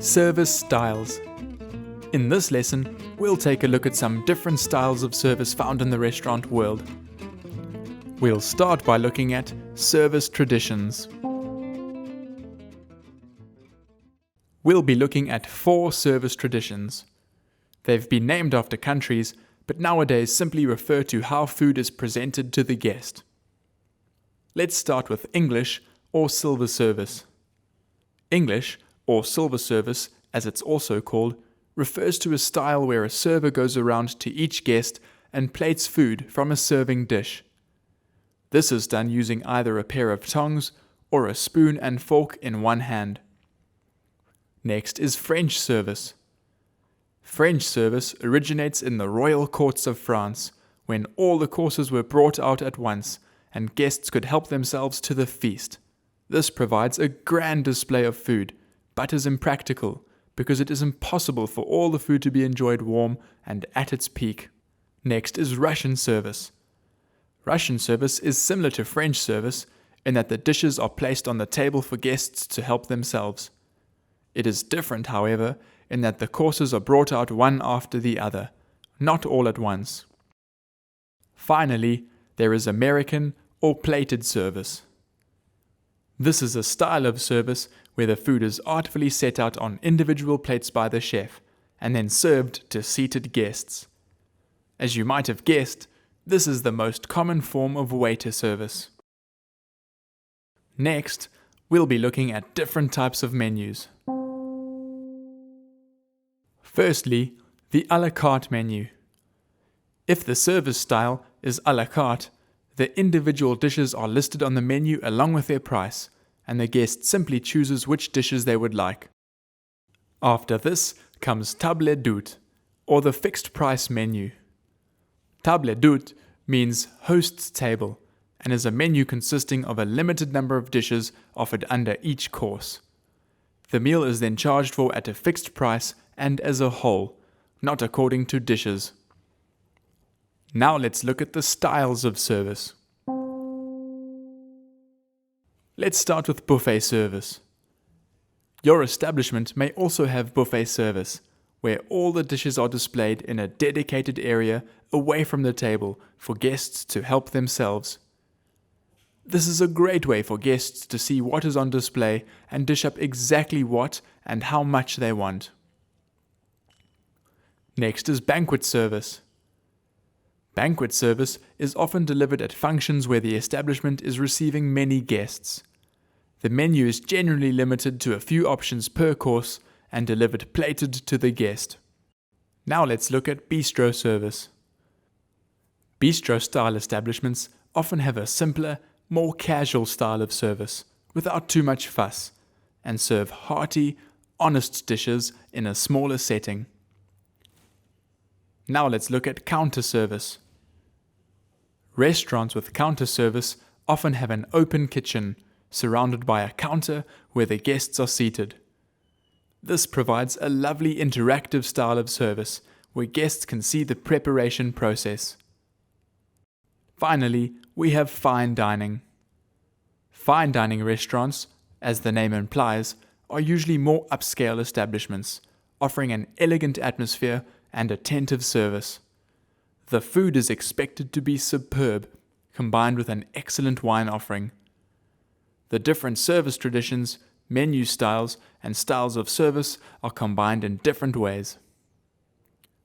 Service styles. In this lesson, we'll take a look at some different styles of service found in the restaurant world. We'll start by looking at service traditions. We'll be looking at 4 service traditions. They've been named after countries, but nowadays simply refer to how food is presented to the guest. Let's start with English or silver service. English, or silver service as it's also called, refers to a style where a server goes around to each guest and plates food from a serving dish. This is done using either a pair of tongs or a spoon and fork in one hand. Next is French service. French service originates in the royal courts of France, when all the courses were brought out at once and guests could help themselves to the feast. This provides a grand display of food, but is impractical because it is impossible for all the food to be enjoyed warm and at its peak. Next is Russian service. Russian service is similar to French service in that the dishes are placed on the table for guests to help themselves. It is different, however, in that the courses are brought out one after the other, not all at once. Finally, there is American or plated service. This is a style of service where the food is artfully set out on individual plates by the chef and then served to seated guests. As you might have guessed, this is the most common form of waiter service. Next, we'll be looking at different types of menus. Firstly, the à la carte menu. If the service style is à la carte, the individual dishes are listed on the menu along with their price, and the guest simply chooses which dishes they would like. After this comes table d'hôte, or the fixed price menu. Table d'hôte means host's table, and is a menu consisting of a limited number of dishes offered under each course. The meal is then charged for at a fixed price and as a whole, not according to dishes. Now let's look at the styles of service. Let's start with buffet service. Your establishment may also have buffet service, where all the dishes are displayed in a dedicated area away from the table for guests to help themselves. This is a great way for guests to see what is on display and dish up exactly what and how much they want. Next is banquet service. Banquet service is often delivered at functions where the establishment is receiving many guests. The menu is generally limited to a few options per course and delivered plated to the guest. Now let's look at bistro service. Bistro-style establishments often have a simpler, more casual style of service, without too much fuss, and serve hearty, honest dishes in a smaller setting. Now let's look at counter service. Restaurants with counter service often have an open kitchen, surrounded by a counter where the guests are seated. This provides a lovely interactive style of service where guests can see the preparation process. Finally, we have fine dining. Fine dining restaurants, as the name implies, are usually more upscale establishments, offering an elegant atmosphere and attentive service. The food is expected to be superb, combined with an excellent wine offering. The different service traditions, menu styles, and styles of service are combined in different ways.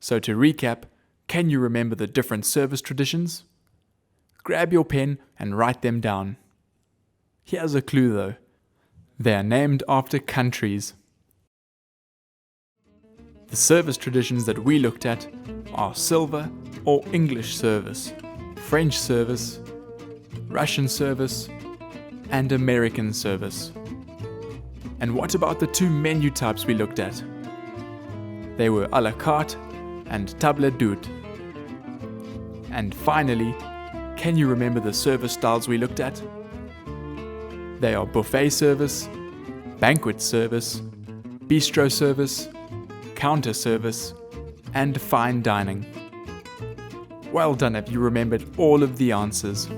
So to recap, can you remember the different service traditions? Grab your pen and write them down. Here's a clue though. They are named after countries. The service traditions that we looked at are silver or English service, French service, Russian service, and American service. And what about the 2 menu types we looked at? They were à la carte and table d'hôte. And finally, can you remember the service styles we looked at? They are buffet service, banquet service, bistro service, counter service, and fine dining. Well done if you remembered all of the answers.